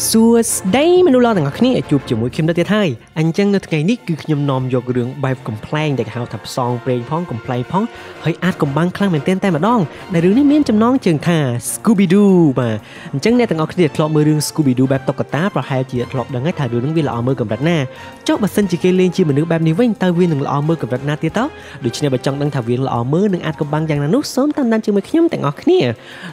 សួស្តីមនុស្សលោកទាំងអស់គ្នាជួបជាមួយខ្ញុំទៀតហើយអញ្ចឹងនៅថ្ងៃនេះគឺខ្ញុំនាំយករឿងបែបកំ pl ែងដែលគេហៅថាផ្សងព្រេងផងកំ pl ែងផងហើយអាចកំបាំងខ្លាំងមែនទែនតែម្ដងដែលរឿងនេះមានចំណងជើងថា Scooby Doo បាទអញ្ចឹងអ្នកទាំងអស់គ្នាធ្លាប់មើលរឿង Scooby Doo បែបតុក្កតាប្រហែលជាធ្លាប់ដឹងហើយថារឿងនេះវាល្អមើលកម្រិតណាចុះបើសិនជាគេលេងជាមនុស្សបែបនេះវិញតើវានឹងល្អមើលកម្រិតណាទៀតតើដូច្នេះបើចង់ដឹងថាវាល្អមើលនិងអាចកំបាំងយ៉ាងណានោះសូមតាមដានជាមួយខ្ញុំទាំងអស់គ្នា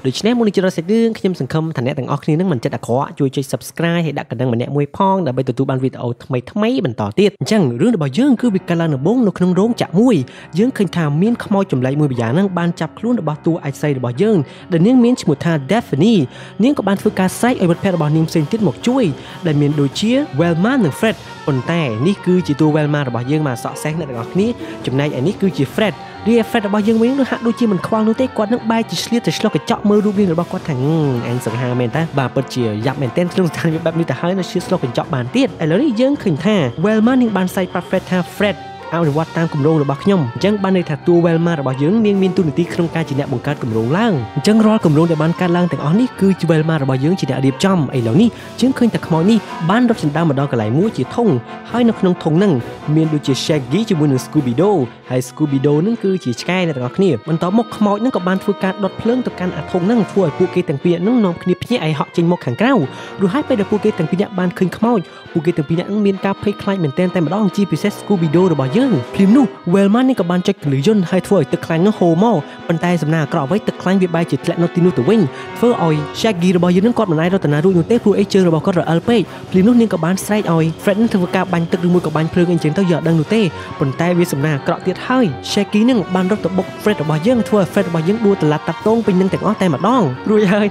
ដូច្នេះមុននឹងជិះរកសាច់រឿងខ្ញុំសង្ឃឹមថាអ្នកទាំងអស់គ្នានឹងមិនចិត្តអាក្រក់ជួយចុច Subscribe ហើយដាក់កណ្ដឹងម្នាក់មួយផងដើម្បីទទួលបានវីដេអូថ្មីបន្តទៀតអញ្ចឹងរឿងរបស់យើងគឺវាកើតឡើងដំបូងនៅក្នុងរោងចក្រមួយយើងឃើញថាមានខ្មោចចម្លែកមួយម្យ៉ាងហ្នឹងបានចាប់ខ្លួនរបស់តួឯកស្រីរបស់យើងដែលនាងមានឈ្មោះថា Daphne នាងក៏បានធ្វើការស្រែកឲ្យមិត្តភក្តិរបស់នាងផ្សេងទៀតមកជួយដែលមានដូចជា Velma និង Fred ប៉ុន្តែនេះគឺជាតួ Velma របស់យើងមកសក់សេះអ្នកទាំងអស់គ្នាចំណែកឯនេះគឺជា Fred រីឯ Fred របស់យើងវិញនោះហាក់ដូចជាមិនខ្វល់នោះទេគាត់នឹងបែរជាឆ្លៀតទៅឆ្លុះកញ្ចក់មើលរូបរាងរបស់គាត់ថាអញសង្ហាមែនតើបាទពិតជាយ៉ាប់មែនទែនក្នុងស្ថានភាពបែបនេះទៅហើយនៅឆ្លៀតឆ្លុះកញ្ចក់បានទៀតឥឡូវនេះយើងឃើញថា Velma នឹងបានសាយប្រាប់ Fred ថា Fredអនុវត្តតាមគម្រោងរបស់ខ្ញុំអញ្ចឹងបានន័យថាតួ Velma របស់យើងនាងមានតួនាទីក្នុងការជាអ្នកបង្កើតគម្រោងឡើងអញ្ចឹងរាល់គម្រោងដែលបានកើតឡើងទាំងអស់នេះគឺជា Velma របស់យើងជាអ្នករៀបចំឥឡូវនេះយើងឃើញថាខ្មោចនេះបានរត់ចិន្តាមកដល់កន្លែងមួយជាធុងហើយនៅក្នុងធុងហ្នឹងមានដូចជា Shaggy ជាមួយនឹង Scooby Doo ហើយ Scooby Doo ហ្នឹងគឺជាឆ្កែអ្នកទាំងអស់គ្នាបន្ទាប់មកខ្មោចហ្នឹងក៏បានធ្វើការដុតភ្លើងទៅកាន់អាធុងហ្នឹងធ្វើឲ្យពួកគេទាំងពីរហ្នឹងនាំគ្នាភ្ញាក់ឲ្យហក់ចេញមកខាងក្រៅរួចហើយពេលដែលពួកគេទាំងពីរនាក់បានឃើញខ្មោចពួកគេទាំងពីរនាក់ហ្នឹងមានការភ័យខ្លាចមែនទែនតែម្ដងជាពិសេស Scooby Doo របស់យើងភ្លាមនោះ Velma នេះក៏បានចុចកន្លឹះយន្តហើយធ្វើឲ្យទឹកខ្លាញ់នោះហូរមកប៉ុន្តែសំណាងអាក្រក់អ្វីទឹកខ្លាញ់វាបែរជាធ្លាក់នៅទីនោះទៅវិញធ្វើឲ្យ Shaggy របស់យើងនឹងគាត់មិនអាចរត់ទៅណារួចនោះទេព្រោះអីជើងរបស់គាត់រអិលពេកភ្លាមនោះនាងក៏បានស្រែកឲ្យ Fred នឹងធ្វើការបាញ់ទឹកឬមួយក៏បាញ់ភ្លើងអីចឹងទៅយកដឹងនោះទេប៉ុន្តែវាសំណាងអាក្រក់ទៀតហើយ Shaggy នឹងបានរត់ទៅបុក Fred របស់យើងធ្វើឲ្យ Fred របស់យើងដួលទៅឡាត់តាត់តងពេញនឹងទាំងអស់តែម្ដងរួចហើយ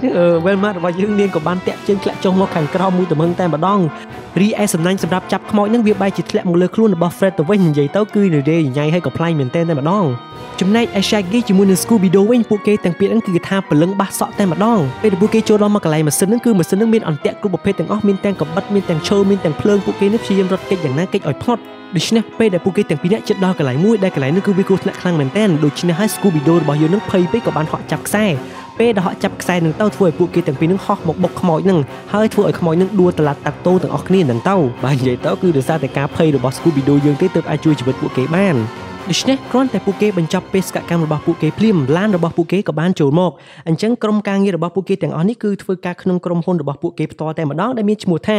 Velma របស់យើងនាងក៏បានតាក់ជើងធ្លាក់ចុះមកខាងក្រោមមួយទំហឹងតែម្ដងរីឯសំណាញ់សម្រាប់ចាប់ខ្មោចនឹងវាបែរជាធ្លាក់មកលើខ្លួនរបស់ Fred ទៅវិញនិយាយទៅគឺនិយាយញ៉ៃឲ្យក៏ផ្លាញ់មែនទែនតែម្ដងចំណែកឯ Shaggy ជាមួយនឹង Scooby Doo វិញពួកគេទាំងពីរហ្នឹងគឺគេថាព្រលឹងបាសសក់តែម្ដងពេលដែលពួកគេចូលដល់មកកន្លែងម៉ាស៊ីនហ្នឹងគឺម៉ាស៊ីនហ្នឹងមានអន្ទាក់គ្រប់ប្រភេទទាំងអស់មានទាំងកបិតមានទាំងឈើមានទាំងភ្លើងពួកគេនេះព្យាយាមរត់គេចយ៉ាងណាគេចឲ្យផុតដូច្នេះពេលដែលពួកគេទាំងពីរនាក់ជិតដល់កន្លែងមួយដែលកន្លែងនេះគឺវាគ្រោះថ្នាក់ខ្លាំងមែនទែនដូច្នេះហើយ Scooby Doo របស់យើងនឹងភ័យពេកក៏បានហក់ចាប់ខ្សែពេលដែលហក់ចាប់ខ្សែនឹងទៅធ្វើឲ្យពួកគេទាំងពីរនឹងហោះមកបុកខ្មោចនឹងហើយធ្វើឲ្យខ្មោចនឹងដួលតឡាត់តាក់តូទាំងអស់គ្នានឹងទៅបាទនិយាយទៅគឺដោយសារតែការភ័យរបស់ Scooby Doo យើងទេទើបអាចជួយជីវិតពួកគេបានដូច្នេះគ្រាន់តែពួកគេបញ្ចប់បេសកកម្មរបស់ពួកគេភ្លាមឡានរបស់ពួកគេក៏បានចូលមកអញ្ចឹងក្រុមការងាររបស់ពួកគេទាំងអស់នេះគឺធ្វើការក្នុងក្រុមហ៊ុនរបស់ពួកគេផ្ទាល់តែម្ដងដែលមានឈ្មោះថា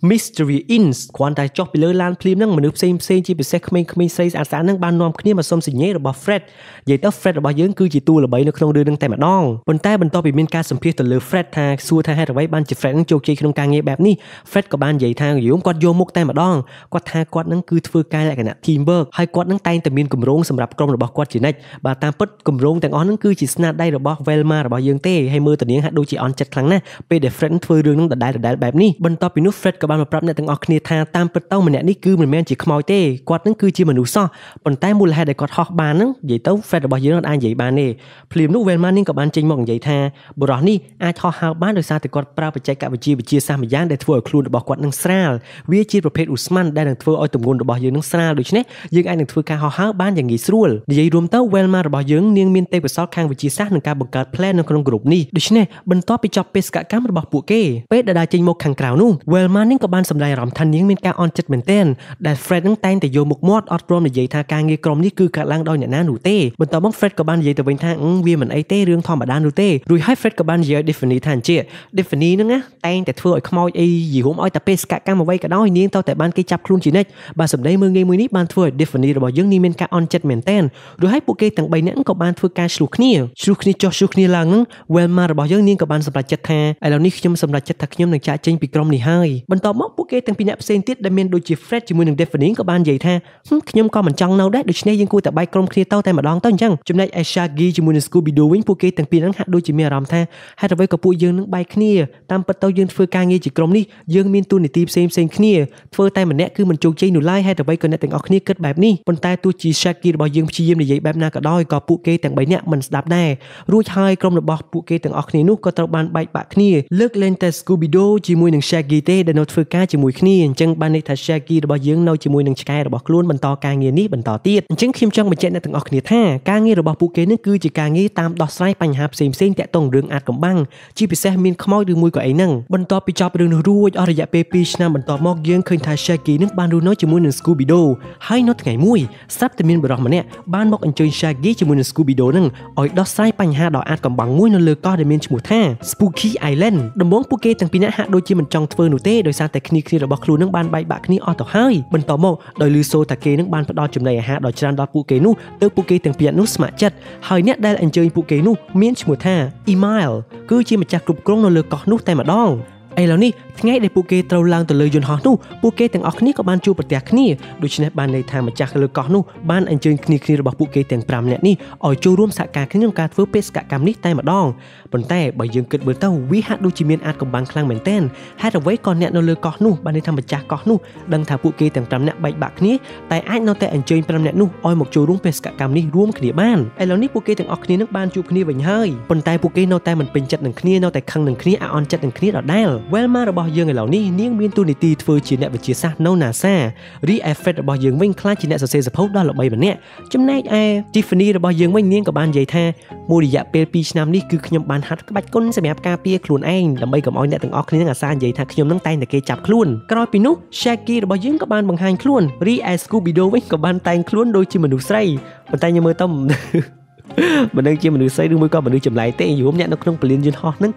Mystery Inc គ្រាន់តែចុះពីលើឡានភ្លាមហ្នឹងមនុស្សផ្សេងជាពិសេសក្មេងៗស្រីស្អាតៗហ្នឹងបាននាំគ្នាមកសុំសញ្ញេរបស់ Fred និយាយទៅ Fred របស់យើងគឺជាតួល្បីនៅក្នុងរឿងហ្នឹងតែម្ដងប៉ុន្តែបន្ទាប់ពីមានការសម្ភាសទៅលើ Fred ថាសួរថាហេតុអ្វីបានជា Fred ហ្នឹងជោគជ័យក្នុងការងារបែបនេះ Fred ក៏បាននិយាយថាយមគាត់យកមុខតែម្ដងគាត់ថាគាត់ហ្នឹងគឺធ្វើការលក្ខណៈ teamwork ហើយគាត់ហ្នឹងតែងតែមានគម្រោងសម្រាប់ក្រុមរបស់គាត់ជានិច្ចបាទតាមពិតគម្រោងទាំងអស់ហ្នឹងគឺជាស្នាដៃរបស់ Velma របស់យើងទេហើយមើលទៅនាងហាក់ដូចជាអន់ចិត្តខ្លាំងណាស់ពេលដែល Fred ធ្វើរឿងហ្នឹងដដែលបែបនេះបន្ទាប់ពីនោះ Fred ក៏បានមកប្រាប់អ្នកទាំងអស់គ្នាថាតាមពិតទៅម្នាក់នេះគឺមិនមែនជាខ្មោចទេគាត់ហ្នឹងគឺជាមនុស្សសោះប៉ុន្តែមូលហេតុដែលគាត់ហោះបានហ្នឹងនិយាយទៅ Fred របស់យើងអាចនិយាយបានទេភ្លាមនោះ Velma នាងក៏បានចេញមកនិយាយថាបុរសនេះអាចហោះហើរបានដោយសារតែគាត់ប្រើបច្ចេកវិទ្យាសាស្ត្រម្យ៉ាងដែលធ្វើឲ្យខ្លួនរបស់គាត់នឹងស្រាលវាជាប្រភេទឧស្ម័នដែលនឹងធ្វើឲ្យទម្ងន់របស់យើងនឹងស្រាលដូច្នេះយើងអាចនឹងធ្វើការហោះហើរបានយ៉ាងងាយស្រួលនិយាយរួមទៅ Velma របស់យើងនាងមានទេពកោសល្យខាងវិទ្យាសាស្ត្រនិងការបង្កើត plan នៅក្នុងក្រុមនេះដូច្នេះបន្ទាប់ពីចប់បេសកកម្មរបស់ពួកគេពេលដែលដើរចេញមកខាងក្រៅនោះ Velma នាងក៏បានសម្ដែងអារម្មណ៍ថានាងមានការអន់ចិត្តមែនទែនដែល Fred នឹងតែងតែយកមុខមាត់អត់ព្រមនិយាយថាការងារក្រុមនេះគឺកើតឡើងដោយអ្នកណានោះទេបន្ទាប់មក Fred ក៏បាននិយាយទៅវិញថាវាមិនអីទេរឿងធម្មតានោះទេរួចហើយ Fred ក៏បាននិយាយឲ្យ Daphne ថាអញ្ជើញ Daphne ហ្នឹងណាតែងតែធ្វើឲ្យខ្មោចអីយីរួមឲ្យតែបេសកកម្មអ្វីក៏ដោយនាងទៅតែបានគេចាប់ខ្លួនជានិច្ចបាទសម្ដីមើលងាយមួយនេះបានធ្វើឲ្យ Daphne របស់យើងនាងមានការអន់ចិត្តមែនទែនរួចហើយពួកគេទាំង3នាក់ក៏បានធ្វើការឆ្លោះគ្នាចុះឆ្លោះគ្នាឡើងហ្នឹង Velma របស់យើងនាងក៏បានសម្រេចចិត្តថាឥឡូវនេះខ្ញុំសម្រេចចិត្តថាខ្ញុំនឹងចាកចេញពីក្រុមនេះហើយបន្ទាប់មកពួកគេទាំងពីរនាក់ផ្សេងទៀតដែលមានដូចជា Fred ជាមួយនឹង Daphne ក៏បាននិយាយថាខ្ញុំក៏មិនចង់នៅដែរដូច្នេះយើងគួរតែបែកក្រុមគ្នាទៅតែម្ដងទៅអញ្ចឹងចំណែកឯ Shaggy ជាមួយនឹង Scooby Doo វិញពួកគេទាំងពីរហ្នឹងហាក់ដូចជាមានអារម្មណ៍ថាហេតុអ្វីក៏ពួកយើងនឹងបែកគ្នាតាមពិតទៅយើងធ្វើការងារជាក្រុមនេះយើងមានតួនាទីផ្សេងគ្នាធ្វើតែម្នាក់គឺមិនជោគជ័យនោះឡើយហេតុអ្វីក៏អ្នកទាំងអស់គ្នាគិតបែបនេះប៉ុន្តែទោះជា Shaggy របស់យើងព្យាយាមនិយាយបែបណាក៏ដោយក៏ពួកគេទាំង3នាក់មិនស្ដាប់ដែររួចហើយក្រុមរបស់ពួកគេទាំងអស់គ្នានោះក៏ត្រូវបានបែកបាក់គ្នាលើកលែងតែ Scooby-Doo ជាមួយនឹង Shaggy ទេដែលនៅធ្វើការជាមួយគ្នាអញ្ចឹងបានន័យថា Shaggy របស់យើងនៅជាមួយនឹងឆ្កែរបស់ខ្លួនបន្តការងារនេះបន្តទៀតអញ្ចឹងខ្ញុំចង់បញ្ជាក់អ្នកទាំងអស់គ្នាថាការងាររបស់ពួកគេនេះគឺជាការងារតាមដោះស្រាយបញ្ហាផ្សេងៗតាក់ទងរឿងអាថ៌កំបាំងជាពិសេសមានខ្មោចឬមួយក៏អីហ្នឹងបន្ទាប់ពីចប់រឿងនោះរួចអស់រយៈពេល2ឆ្នាំបន្ទាប់មកយើងឃើញថា Shaggy នឹងបានរស់នៅជាមួយនឹង Scooby-Doo ហើយនៅថ្ងៃមួយស្រាប់តែមានបុរសម្នាក់បានមកអញ្ជើញ Shaggy ជាមួយនឹង Scooby-Doo នឹងឲ្យដោះស្រាយបញ្ហាដ៏អាថ៌កំបាំងមួយនៅលើកោះដែលមានឈ្មោះថា Spooky Island ដំបូងពួកគេទាំងពីរនាក់ហាក់ដូចជាមិនចង់ធ្វើនោះទេដោយសារតែគ្នារបស់ខ្លួននឹងបានបែកបាក់គ្នាអស់ទៅហើយបន្ទាប់មកដោយលឺសូថាគេនឹងបានផ្ដល់ចំណីអាហារដ៏ច្រើនដល់ពួកគេនោះទើបពួកគេទាំងពីរនាក់នោះស្ម័គ្រចិត្តហើយអ្នកដែលអញ្ជើញពួកគេនោះមានឈ្មោះថា Emile គឺជាម្ចាស់គ្រប់គ្រងនៅលើកោះនោះតែម្ដងឥឡូវនេះថ្ងៃដែលពួកគេត្រូវឡើងទៅលើយន្តហោះនោះពួកគេទាំងអស់គ្នាក៏បានជួបប្រទះគ្នាដូច្នេះបានន័យថាម្ចាស់លើកោះនោះបានអញ្ជើញគ្នារបស់ពួកគេទាំង5នាក់នេះឲ្យចូលរួមសហការគ្នាក្នុងការធ្វើបេសកកម្មនេះតែម្ដងប៉ុន្តែបើយើងគិតមើលទៅវាហាក់ដូចជាមានអាថ៌កំបាំងខ្លាំងមែនទែនហេតុអ្វីក៏អ្នកនៅលើកោះនោះបានន័យថាម្ចាស់កោះនោះដឹងថាពួកគេទាំង5នាក់បែកបាក់គ្នាតែអាចនៅតែអញ្ជើញ5នាក់នោះឲ្យមកចូលរួមបេសកកម្មនេះរួមគ្នាបានឥឡូវនេះពួកគេទាំងអស់គ្នានឹងបានជួបគ្នាវិញហើយប៉ុន្តែពួកគេនៅតែមិនពេញចិត្តនឹងគ្នានៅតែខឹងនឹងគ្នាអាអន់ចិត្តនឹងគ្នាដដែល Velma របស់យើងឥឡូវនេះនាងមានតួនាទីធ្វើជាអ្នកវិទ្យាសាស្ត្រនៅ NASA រីឯ Fred របស់យើងវិញក្លាយជាអ្នកសរសេរសៀវភៅដ៏ល្បីម្នាក់ចំណែកឯ Tiffany របស់យើងវិញនាងក៏បាននិយាយថាមួយរយៈពេល2ឆ្នាំនេះគឺខ្ញុំបានហាត់ក្បាច់គុណសម្រាប់ការពារខ្លួនឯងដើម្បីកុំឲ្យអ្នកទាំងអស់គ្នានឹងអាសានិយាយថាខ្ញុំនឹងតែងតែគេចាប់ខ្លួនក្រោយពីនោះ Shaggy របស់យើងក៏បានបង្ហាញខ្លួនរីឯ Scooby-Doo វិញក៏បានតែងខ្លួនដូចជាមនុស្សស្រីប៉ុន្តែខ្ញុំមើលទៅមិនដឹងជាមនុស្សស្រីឬមួយក៏មនុស្សចម្លែកទេយល់អ្នកនៅក្នុងពលានយន្តហោះហ្នឹង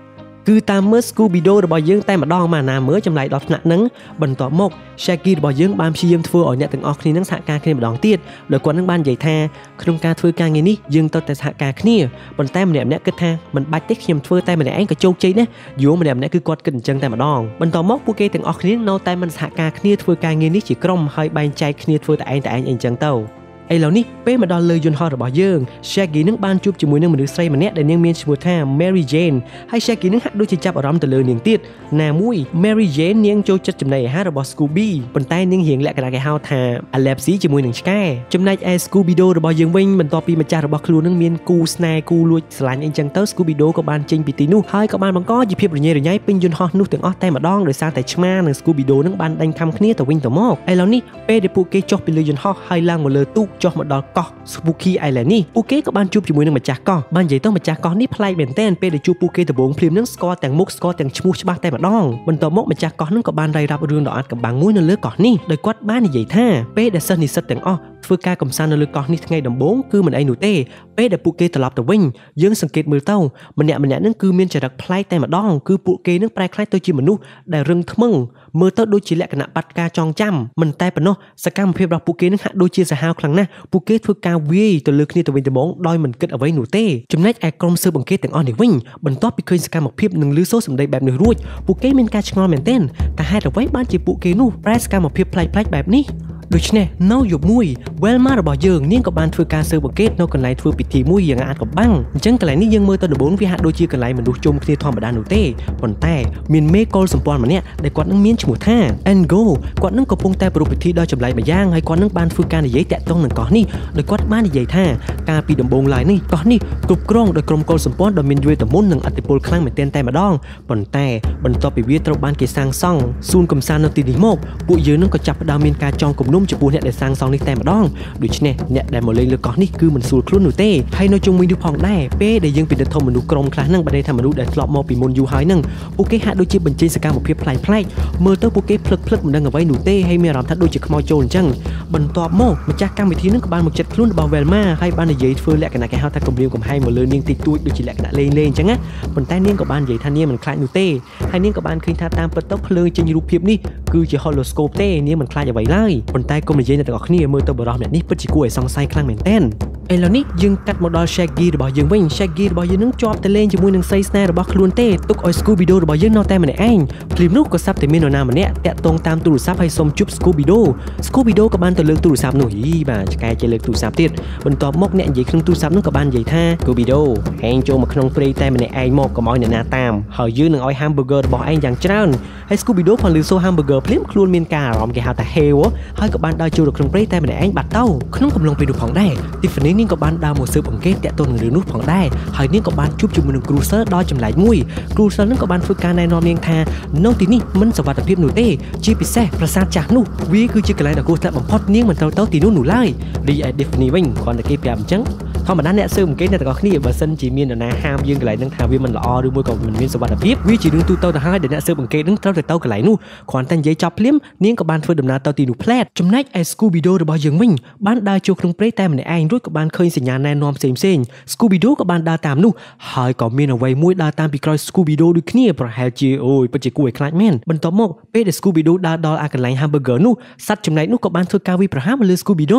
គឺតាមមើល Scooby-Doo របស់យើងតែម្ដងមកណាមើលចម្លែកដល់ថ្នាក់ហ្នឹងបន្ទាប់មក Shaggy របស់យើងបានព្យាយាមធ្វើឲ្យអ្នកទាំងអស់គ្នានឹងសហការគ្នាម្ដងទៀតដោយគាត់នឹងបាននិយាយថាក្នុងការធ្វើការងារនេះយើងត្រូវតែសហការគ្នាប៉ុន្តែម្នាក់ៗគិតថាមិនបាច់ទេខ្ញុំធ្វើតែម្នាក់ឯងក៏ជោគជ័យដែរយល់ម្នាក់ៗគឺគាត់គិតអញ្ចឹងតែម្ដងបន្ទាប់មកពួកគេទាំងអស់គ្នានៅតែមិនសហការគ្នាធ្វើការងារនេះជាក្រុមហើយបែងចែកគ្នាធ្វើតែឯងអញ្ចឹងទៅឥឡូវនេះពេលមកដល់លើយន្តហោះរបស់យើង Shaggy នឹងបានជួបជាមួយនឹងមនុស្សស្រីម្នាក់ដែលនាងមានឈ្មោះថា Mary Jane ហើយ Shaggy នឹងហាក់ដូចជាចាប់អារម្មណ៍ទៅលើនាងទៀតណាមួយ Mary Jane នាងចូលចិត្តចំណីអាហាររបស់ Scooby ប៉ុន្តែនាងរៀងលក្ខណៈគេហៅថា allergy ជាមួយនឹងឆ្កែចំណែកឯ Scooby-Doo របស់យើងវិញបន្ទាប់ពីម្ចាស់របស់ខ្លួននឹងមានគូស្នេហ៍គូលួចស្រឡាញ់អីចឹងទៅ Scooby-Doo ក៏បានចេញពីទីនោះហើយក៏បានបង្កជាភាពរញ៉េរញ៉ៃពេញយន្តហោះនោះទាំងអស់តែម្ដងដោយសារតែឆ្មានិង Scooby-Doo នឹងបានដេញខំគ្នាទៅវិញទៅមកឥឡូវនេះពេលដែលពួកគេចុះពីលើយន្តហោះហើយឡើងមកលើទូកចុះមកដល់កោះ Spooky Island នេះពួកគេក៏បានជួបជាមួយនឹងម្ចាស់កោះបាននិយាយទៅម្ចាស់កោះនេះប្លែកមែនទែនពេលដែលជួបពួកគេដំបូងភ្លាមនឹងស្គាល់ទាំងមុខស្គាល់ទាំងឈ្មោះច្បាស់តែម្ដងបន្ទាប់មកម្ចាស់កោះនឹងក៏បានរាយរាប់រឿងដ៏អាថ៌កំបាំងមួយនៅលើកោះនេះដោយគាត់បាននិយាយថាពេលដែលសិស្សនិស្សិតទាំងអស់ធ្វើការកំសាន្តនៅលើកោះនេះថ្ងៃដំបូងគឺមិនអីនោះទេពេលដែលពួកគេត្រឡប់ទៅវិញយើងសង្កេតមើលទៅម្នាក់នឹងគឺមានចរិតប្លែកតែម្ដងគឺពួកគេនឹងប្រែក្លាយទៅជាមនុស្សដែលរឹងថ្មឹងមើលទៅដូចជាលក្ខណៈបាត់ការចងចាំមិនតែប៉ុណ្ណោះសកម្មភាពរបស់ពួកគេនឹងហាក់ដូចជាសាហាវខ្លាំងណាស់ពួកគេធ្វើការវាយទៅលើគ្នាទៅវិញទៅមកដោយមិនគិតអ្វីនោះទេចំណែកឯក្រុមស៊ើបអង្កេតទាំងអស់នេះវិញបន្ទាប់ពីឃើញសកម្មភាពនិងឮសូរសម្ដីបែបនេះរួចពួកគេមានការឆ្ងល់មែនទែនតែហេតុអ្វីបានជាពួកគេនោះប្រែសកម្មភាពប្លែកៗបែបនេះដូច្នេះនៅយប់មួយ Velma របស់យើងនាងក៏បានធ្វើការស៊ើបអង្កេតនៅកន្លែងធ្វើពិធីមួយយ៉ាងអាថ៌កំបាំងអញ្ចឹងកន្លែងនេះយើងមើលទៅដំបូងវាហាក់ដូចជាកន្លែងមនុស្សជុំគ្នាធម្មតានោះទេប៉ុន្តែមានមេកុលសម្ព័ន្ធម្នាក់ដែលគាត់នឹងមានឈ្មោះថា Engo គាត់នឹងកំពុងតែប្រពៃពិធីដ៏ចម្លែកម្យ៉ាងហើយគាត់នឹងបានធ្វើការនិយាយតាក់ទងនឹងកោះនេះដោយគាត់បាននិយាយថាកាលពីដំបូងឡើយនេះកោះនេះគ្រប់គ្រងដោយក្រុមកុលសម្ព័ន្ធដ៏មានវេទមន្តនិងឥទ្ធិពលខ្លាំងមែនទែនតែម្ដងប៉ុន្តែបន្ទាប់ពីវាត្រូវបានគេសាងសង់សួនកំសាន្តនៅទីនេះមកពួកយើងនឹងក៏ចាប់ផ្ដើមមានការចងគំនុំចំពោះអ្នកដែលសាងសង់នេះតែម្ដងដូច្នេះអ្នកដែលមកលេងលើកោះនេះគឺមិនស្រួលខ្លួននោះទេហើយនៅជុំវិញនោះផងដែរពេលដែលយើងពិនិត្យធំមនុស្សក្រុមខ្លះហ្នឹងបានន័យថាមនុស្សដែលធ្លាប់មកពីមុនយូរហើយហ្នឹងពួកគេហាក់ដូចជាបញ្ចេញសកម្មភាពប្លែកៗមើលទៅពួកគេភ្លឹកមិនដឹងអ្វីនោះទេហើយមានអារម្មណ៍ថាដូចជាខ្មោចចូលអញ្ចឹងបន្ទាប់មកម្ចាស់កម្មវិធីហ្នឹងក៏បានមកចិត្តខ្លួនរបស់ Velma ហើយបាននិយាយធ្វើលក្ខណៈគេហៅថាគំរាមកំហែងមកលើនាងតិចតួចដូចជាលក្ខណៈលេងអញ្ចឹងណាប៉ុន្តែនាងក៏បាននិយាយថានាងមិនខ្លាចនោះទេហើយនាងក៏បានឃើញថាតាមពិតទៅភ្លើងចេញរូបភាពនេះគឺជា holoscope ទេនាងមិនខ្លាចអ្វីឡើយប៉ុន្តែកុំនិយាយអ្នកទាំងអស់គ្នាមើលទៅបរិះម្នាក់នេះពិតជាគួរឲ្យសង្ស័យខ្លាំងមែនទែនឥឡូវនេះយើងកាត់មកដល់ Shaggy របស់យើងវិញ Shaggy របស់យើងនឹងជាប់ទៅលេងជាមួយនឹងស្រីស្នេហ៍របស់ខ្លួនទេទុកឲ្យ Scooby-Doo របស់យើងនៅតែម្នាក់ឯងភ្លាមនោះក៏សាប់តែមាននរណាម្នាក់តាក់ទងតាមទូរស័ព្ទហើយសុំជួប Scooby-Doo ក៏បានទៅលើកទូរស័ព្ទនោះបាទឆ្កែចេះលើកទូរស័ព្ទទៀតបន្ទាប់មកអ្នកនិយាយក្នុងទូរស័ព្ទនោះក៏បាននិយាយថា Scooby-Doo ហែងចូលមកក្នុងព្រៃតែម្នាក់ឯងមកកុំឲ្យអ្នកណាតាមហើយយើងនឹងឲ្យ hamburger របស់ឯងយ៉ាងច្រើនហើយ Scooby-Doo ផងលឺសូរ hamburger ភ្លាមខ្លួនមានការអារម្មណ៍គេហៅថាហេវហើយក៏ ក៏បានដើរចូលទៅក្នុងព្រៃតែម្នាក់ឯងបាត់ទៅក្នុងកំឡុងពេលនោះផងដែរ Tiffany នាងក៏បានដើរមកស៊ើបអង្កេតតាក់ទងនឹងរឿងនោះផងដែរហើយនាងក៏បានជួបជាមួយនឹង Cruiser ដល់ចម្លែកមួយ Cruiser នឹងក៏បានធ្វើការណែនាំនាងថានៅទីនេះមិនសុវត្ថិភាពនោះទេជាពិសេសប្រាសាទចាស់នោះវាគឺជាកន្លែងដ៏គ្រោះថ្នាក់បំផុតនាងមិនត្រូវទៅទីនោះនោះឡើយរីឯ Tiffany វិញគ្រាន់តែគេប្រាប់អញ្ចឹងធម្មតាអ្នកស៊ើបអង្កេតអ្នកទាំងអស់គ្នាបើសិនជាមាននរណាហាមយើងកន្លែងហ្នឹងថាវាមិនល្អឬមួយក៏មិនមានសុវត្ថិភាពវាជារឿងទូទៅទៅហើយដែលអ្នកស៊ើបអង្កេតហ្នឹងត្រូវទៅកន្លែងនោះគ្រាន់តែនិយាយចប់ភ្លាមនាងក៏បានធ្វើដំណើរទៅទីនោះផ្លែតចំណែកឯ Scooby Doo របស់យើងវិញបានដើរចូលក្នុងព្រៃតែម្នាក់ឯងរួចក៏បានឃើញសញ្ញាណែនាំផ្សេងៗ Scooby Doo ក៏បានដើរតាមនោះហើយក៏មានអ្វីមួយដើរតាមពីក្រោយ Scooby Doo ដូចគ្នាប្រហែលជាអូយពិតជាគួរឲ្យខ្លាចមែនបន្ទាប់មកពេលដែល Scooby Doo ដើរដល់កន្លែង hamburger នោះសត្វចំណែកនោះក៏បានធ្វើការវាយប្រហារមកលើ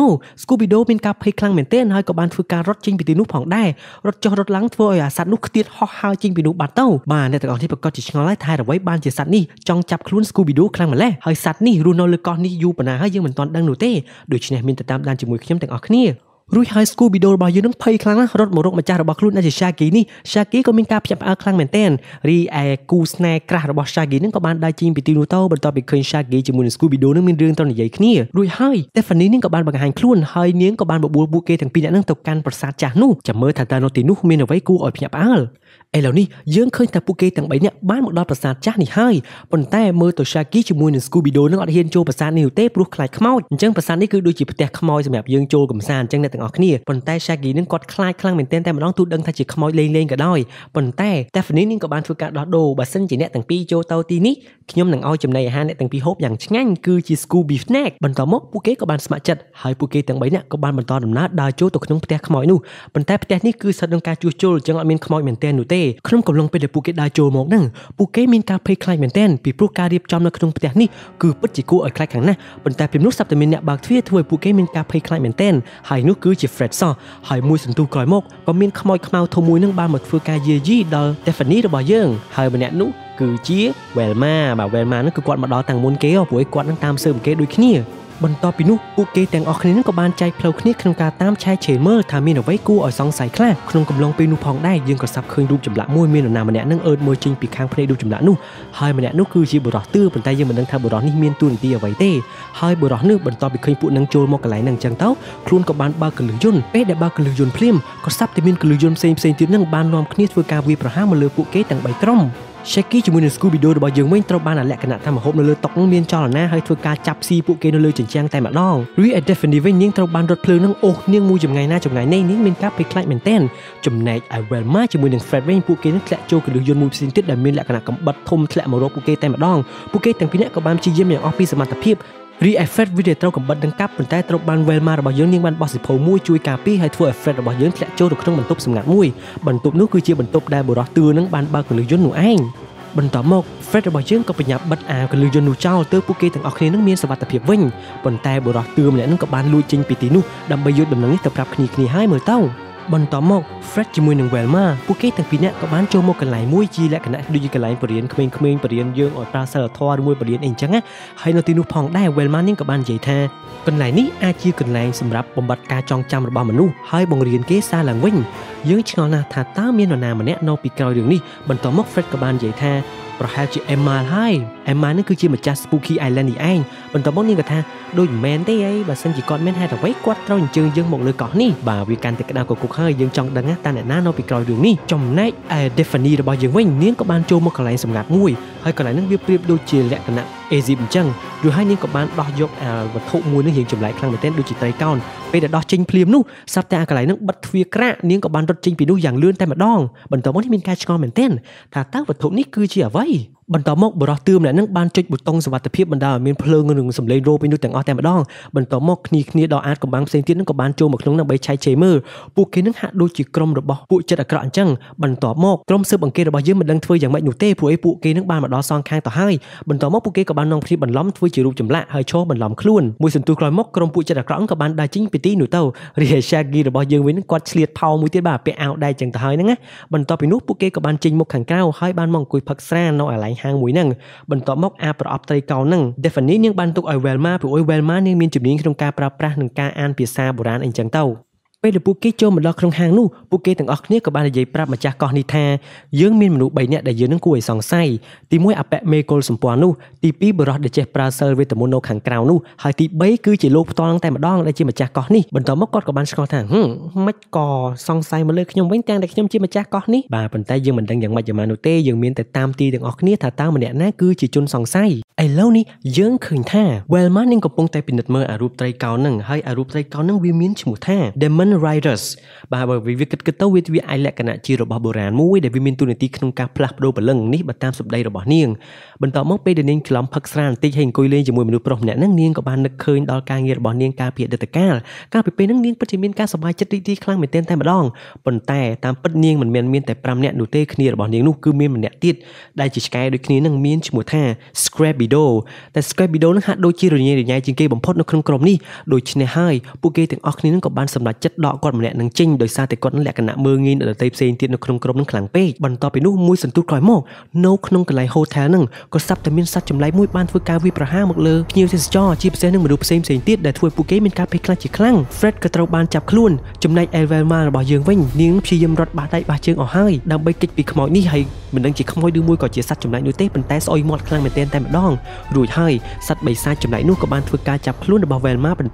Scooby Doo មានការភ័យខ្លាំងមែនទែនហើយក៏បានធ្វើការរត់ចេញពីទីនោះផងដែររត់ចុះរត់ឡើងធ្វើឲ្យអាសត្វនោះខ្ទាតហោះហើរចេញពីនោះបាត់ទៅបាទអ្នកទាំងអស់នេះប្រកាសជាឆ្ងល់ហើយថាអ្វីបានជាសត្វនេះចង់ចាប់ខ្លួន Scooby Doo ខ្លាំងម្ល៉េះហើយសត្វនេះរស់នៅលើកោះនេះយូរប៉ុណ្ណាហើយយើងមិនទាន់ដឹងនោះទេដូច្នេះមានតែតាមដានជាមួយខ្ញុំទាំងអស់គ្នារួចហើយ Scooby Doo របស់យើងនឹងភ័យខ្លាំងណាស់រត់មករកម្ចាស់របស់ខ្លួនដែលជា Shaggy នេះ Shaggy ក៏មានការភ្ញាក់ផ្អើលខ្លាំងមែនទែនរីឯគូស្នេហ៍ក្រាស់របស់ Shaggy នឹងក៏បានដើរចេញពីទីនោះទៅបន្ទាប់ពីឃើញ Shaggy ជាមួយនឹង Scooby Doo នឹងមានរឿងត្រូវនិយាយគ្នារួចហើយ Stephanie នឹងក៏បានបង្ហាញខ្លួនហើយនាងក៏បានបបួលពួកគេទាំងពីរនាក់នឹងទៅកាន់ប្រាសាទចាស់នោះចាំមើលថាតើនៅទីនោះមានអ្វីគួរឲ្យភ្ញាក់ផ្អើលឥឡូវនេះយើងឃើញតែពួកគេទាំង3នាក់បានមកដល់ប្រាសាទចាស់នេះហើយប៉ុន្តែមើលទៅ Shaggy ជាមួយនឹង Scooby Doo នឹងអត់ហ៊ានចូលប្រាសាទនេះទេព្រោះខ្លាចខ្មោចអញ្ចឹងប្រាសាទនេះគឺដូចជាផ្ទះខ្មោចសម្រាប់យើងចូលកំសាន្តអញ្ចឹងអ្នកទាំងអស់គ្នាប៉ុន្តែ Shaggy នឹងគាត់ខ្លាចខ្លាំងមែនទែនតែម្ដងទោះដឹងថាជាខ្មោចលេងក៏ដោយប៉ុន្តែ Stephanie នឹងក៏បានធ្វើការដោះដូរបើសិនជាអ្នកទាំងពីរចូលទៅទីនេះខ្ញុំនឹងឲ្យចំណីអាហារអ្នកទាំងពីរហូបយ៉ាងឆ្ងាញ់គឺជា Scooby Snack បន្ទាប់មកពួកគេក៏បានស្ម័គ្រចិត្តហើយពួកគេទាំង3នាក់ក៏បានបន្តដំណើរដើរចូលទៅក្នុងផ្ទះខ្មោចនោះប៉ុន្តែផ្ទះនេះគឺស្ថិតក្នុងការជួសជុលអញ្ចឹងអត់មានខ្មោចមែនទែននោះទេក្នុងកំឡុងពេលដែលពួកគេដើរចូលមកហ្នឹងពួកគេមានការភ័យខ្លាចមែនទែនពីព្រោះការរៀបចំនៅក្នុងផ្ទះនេះគឺពិតជាគួរឲ្យខ្លាចខ្លាំងណាស់ប៉ុន្តែពេលនោះស្រាប់តែមានអ្នកបើកទ្វារធ្វើឲ្យពួកគេមានការភ័យខ្លាចមែនទែនហើយនោះគឺជា Fred សោះហើយមួយសន្ទុះក្រោយមកក៏មានខ្មោចខ្មៅធំមួយនឹងបានមកធ្វើការយាយីដល់ Stephanie របស់យើងហើយម្នាក់នោះគឺជា Velma បាទ Velma នោះគឺគាត់មកដល់តាំងមុនគេព្រោះគាត់នឹងតាមស៊ើបអង្កេតដូចគ្នាបន្ទាប់ពីនោះពួកគេទាំងអស់គ្នានឹងក៏បានចែកផ្លូវគ្នាក្នុងការតាមឆែកឆេរមើលថាមានអ្វីគួរឲ្យសង្ស័យខ្លះក្នុងកំឡុងពេលនោះផងដែរយើងក៏សាប់ឃើញរូបចម្លាក់មួយមាននរណាម្នាក់នឹងអើតមើលចេញពីខាងភ្នែករូបចម្លាក់នោះហើយម្នាក់នោះគឺជាបុរសទឿប៉ុន្តែយើងមិនដឹងថាបុរសនេះមានតួនាទីអ្វីទេហើយបុរសនោះបន្ទាប់ពីឃើញពួកនឹងចូលមកកន្លែងហ្នឹងអញ្ចឹងទៅខ្លួនក៏បានបើកកលឹះយន្តពេលដែលបើកកលឹះយន្តភ្លាមក៏សាប់តែមានកលឹះយន្តផ្សេងទៀតនឹងបាននាំគ្នាធ្វើការវាយប្រហារមកលើពួកគេទាំង3ក្រុមShaggy ជាមួយនឹង Scooby Doo របស់យើងវិញត្រូវបានលក្ខណៈថាម្ហូបនៅលើតុនឹងមានចលនាហើយធ្វើការចាប់ស៊ីពួកគេនៅលើជញ្ជាំងតែម្ដងរីឯ Stephanie វិញនាងត្រូវបានរត់ភ្លើងនឹងអូសនាងមួយចម្ងាយណាចម្ងាយណីនាងមានការភ័យខ្លាចមែនទែនចំណែកឯ Velma ជាមួយនឹង Fred វិញពួកគេនឹងធ្លាក់ចូលកលឹះយន្តមួយផ្សេងទៀតដែលមានលក្ខណៈកំបិតធំធ្លាក់មករកពួកគេតែម្ដងពួកគេទាំងពីរនាក់ក៏បានព្យាយាមយ៉ាងអស់ពីសមត្ថភាពរីឯ Fred វាត្រូវកំបិតនឹងកាប់ប៉ុន្តែត្រូវបាន Velma របស់យើងនាងបានបោះសិភៅមួយជួយការពារហើយធ្វើឲ្យ Fred របស់យើងធ្លាក់ចូលទៅក្នុងបន្ទប់សម្ងាត់មួយបន្ទប់នោះគឺជាបន្ទប់ដែលបុរសទឿនឹងបានបើកកលឹះយន្តនោះឯងបន្ទាប់មក Fred របស់យើងក៏បញ្ញាប់បិទអាវកលឹះយន្តនោះចោលទើបពួកគេទាំងអស់គ្នានឹងមានសុវត្ថិភាពវិញប៉ុន្តែបុរសទឿម្នាក់នឹងក៏បានលួចចេញពីទីនោះដើម្បីយកដំណឹងនេះទៅប្រាប់គ្នាហើយមើលទៅបន្ទាប់មក Fred ជាមួយនឹង Velma ពួកគេទាំងពីរនាក់ក៏បានចូលមកកន្លែងមួយជាលក្ខណៈដូចជាកន្លែងបរិញ្ញាក្មេងៗបរិញ្ញាយើងឲ្យប្រើសិលធម៌ឬមួយបរិញ្ញាអីអញ្ចឹងណាហើយនៅទីនោះផងដែរ Velma នាងក៏បាននិយាយថាកន្លែងនេះអាចជាកន្លែងសម្រាប់បំបត្តិការចងចាំរបស់មនុស្សហើយបង្រៀនគេសារឡើងវិញយើងឆ្ងល់ណាស់ថាតើមាននរណាម្នាក់នៅពីក្រោយរឿងនេះបន្ទាប់មក Fred ក៏បាននិយាយថាប្រហែលជា Emma ហើយ Emma នឹងគឺជាម្ចាស់ Spooky Island នេះឯងបន្ទាប់មកនាងក៏ថាដូចមិនមែនទេអីបើសិនជាគាត់មានហេតុអ្វីគាត់ត្រូវអញ្ជើញយើងមកលើកោះនេះបាទវាកាន់តែក្តៅកគុកហើយយើងចង់ដឹងតើអ្នកណានៅពីក្រោយរឿងនេះចំណែកឯ Stephanie របស់យើងវិញនាងក៏បានចូលមកកន្លែងសម្ងាត់មួយហើយកន្លែងហ្នឹងវាប្រៀបដូចជាលក្ខណៈ Egypt អញ្ចឹងរួចហើយនាងក៏បានដោះយកវត្ថុមួយនឹងរៀងចម្លែកខ្លាំងមែនទែនដូចជាត្រីកោណពេលដែលដោះចេញភ្លាមនោះស្រាប់តែកន្លែងហ្នឹងបិទទ្វារក្រាក់នាងក៏បានរត់ចេញពីនោះយ៉ាងលឿនតែម្ដងបន្ទាប់មកនេះមានការឆ្ងល់មែនទែនថាតើវត្ថុនេះគឺជាអ្វីបន្ទាប់មកបុរសទឿម្នាក់នឹងបានចុចប៊ូតុងសុវត្ថិភាពបណ្ដាឲ្យមានភ្លើងនិងសម្លេងរោពីនោះទាំងអស់តែម្ដងបន្ទាប់មកគ្នាដល់អាចកំបាំងផ្សេងទៀតនឹងក៏បានចូលមកក្នុងដើម្បីឆែកឆេរមើលពួកគេនឹងហាក់ដូចជាក្រុមរបស់ពួកចិត្តអាក្រក់អញ្ចឹងបន្ទាប់មកក្រុមស៊ើបអង្កេតរបស់យើងមិនដឹងធ្វើយ៉ាងម៉េចនោះទេព្រោះពួកគេនឹងបានមកដល់សងខាងទៅហើយបន្ទាប់មកពួកគេក៏បាននាំព្រាបបន្លំធ្វើជារូបចម្លាក់ហើយឈរបន្លំខ្លួនមួយសន្ទុះក្រោយមកក្រុមពួកចិត្តអាក្រក់ក៏បានដើរចេញពីទីនោះទៅរីឯ Shaggy របស់យើងវិញគាត់ឆ្លៀតផោមួយទៀតបាទពាក់អាវដៃចឹងទៅហើយហ្នឹងណាបន្ទាប់ពីនោះពួកគេក៏បានចេញមុខខាងក្រៅហើយបានមកអង្គុយផឹកស្រានៅកន្លែងហាងមួយហ្នឹងបន្ទាប់មកប្រអប់ត្រីកោណហ្នឹង Stephanie នាងបានទុកឲ្យ Velma ព្រោះVelma នាងមានជំនាញក្នុងការប្រើប្រាស់និងការអានភាសាបុរាណអីចឹងទៅ ពេលដែលពួកគេចូលមកដល់ក្នុងហាងនោះពួកគេទាំងអស់គ្នាក៏បាននិយាយប្រាប់ម្ចាស់កោះនេះថាយើងមានមនុស្ស3នាក់ដែលយើងនឹងគួរឲ្យសង្ស័យទី1អពៈមេកុលសម្ព័ន្ធនោះទី2បរិសុទ្ធដែលចេះប្រើសិលវេទមន្តនៅខាងក្រៅនោះហើយទី3គឺជាលោកផ្ទាល់តែម្ដងដែលជាម្ចាស់កោះនេះបន្ទាប់មកគាត់ក៏បានឆ្ងល់ថាមិនក៏សង្ស័យមកលើខ្ញុំវិញទាំងដែលខ្ញុំជាម្ចាស់កោះនេះបាទប៉ុន្តែយើងមិនដឹងយ៉ាងម៉េចយ៉ាងម៉ានោះទេយើងមានតែតាមទីទាំងអស់គ្នាថាតើម្នាក់ណាគឺជាជនសង្ស័យឥឡូវនេះយើងឃើញថា Velma នឹងកំពុងតែពិនិត្យមើលអារូបត្រីកោណនឹងហើយអារូបត្រីកោណនឹងវាមានឈ្មោះថា Demon Riders បាទបើវាគិតទៅវាអាចលក្ខណៈជារបស់បុរាណមួយដែលវាមានតួនាទីក្នុងការផ្លាស់ប្ដូរព្រលឹងនេះបើតាមសម្ដីរបស់នាងបន្ទាប់មកពេលដែលនាងច្រឡំផឹកស្រាបន្តិចហើយអង្គុយលេងជាមួយមនុស្សប្រុសម្នាក់ហ្នឹងនាងក៏បាននឹកឃើញដល់ការងាររបស់នាងកាលពីអតីតកាលពីពេលហ្នឹងនាងពិតជាមានការសប្បាយចិត្តរីករាយខ្លាំងមែនទែនតែម្ដងប៉ុន្តែតាមពិតនាងមិនមែនមានតែ5នាក់នោះទេគ្នារបស់នាងនោះគឺមានម្នាក់ទៀតដែលជាឆ្កែដូចគ្នានឹងមានឈ្មោះថា Scrabido តែ Scrabido នឹងហាក់ដូចជារញ៉េរញ៉ៃជាងគេបំផុតនៅក្នុងក្រុមនេះដូច្នេះហើយពួកគេទាំងអស់គ្នានឹងក៏បានសម្រេចចិត្តដកគាត់ម្នាក់នឹងចេញដោយសារតែគាត់នឹងលក្ខណៈមើលងាយដល់ដទៃផ្សេងទៀតនៅក្នុងក្រុមនឹងខ្លាំងពេកបន្ទាប់ពីនោះមួយសន្ទុះក្រោយមកនៅក្នុងកន្លែង hotel នឹងក៏ស្រាប់តែមានសត្វចម្លែកមួយបានធ្វើការវាយប្រហារមកលើភ្ញៀវទេសចរជាពិសេសនឹងមនុស្សផ្សេងទៀតដែលធ្វើពួកគេមានការភ័យខ្លាចជាខ្លាំង Fred ក៏ត្រូវបានចាប់ខ្លួនចំណែក Velma របស់យើងវិញនាងព្យាយាមរត់បះដៃបះជើងអស់ហើយដើម្បីគេចពីខ្មោចនេះហើយមិនដឹងជាខ្មោចឬមួយក៏ជាសត្វចម្លែកនោះទេប៉ុន្តែស្អុយមាត់ខ្លាំងមែនទែនតែម្ដងរួចហើយសត្វបិសាចចម្លែកនោះក៏បានធ្វើការចាប់ខ្លួនរបស់ Velma បន្ត